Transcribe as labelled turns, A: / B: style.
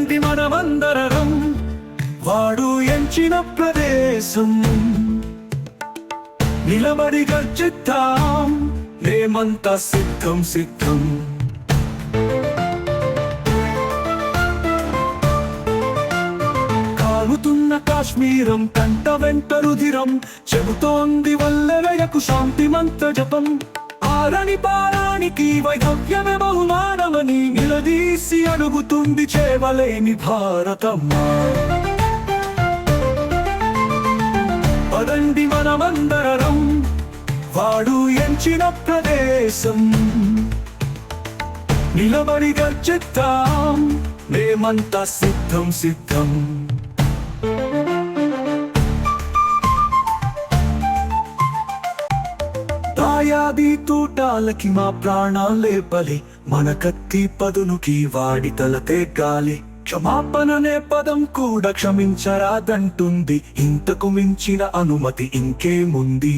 A: పదండి మనమందరం వాడు ఎంచిన ప్రదేశం నిలబడి గర్జిద్దాం మేమంతా సిద్ధం సిద్ధం కాలుతున్న కాశ్మీరం కంట వెంట రుధిరం చెబుతోంది వల్లెలయకు శాంతి మంత్ర జపం ఆరని పారానికి వైధవ్యమే బహుమానమని నిలదీసి అడుగుతుంది చేవలేని భారతమ్మా పదండి మనమందరం వాడు ఎంచిన ప్రదేశం నిలబడి గర్జిద్దాం మేమంతా సిద్ధం సిద్ధం దాయాది తూటాలకి మా ప్రాణాలే బలి మన కత్తి పదునుకి వాడి తలతే గాలి క్షమాపణనే పదం కూడా క్షమించరాదంటుంది ఇంతకు మించిన అనుమతి ఇంకేముంది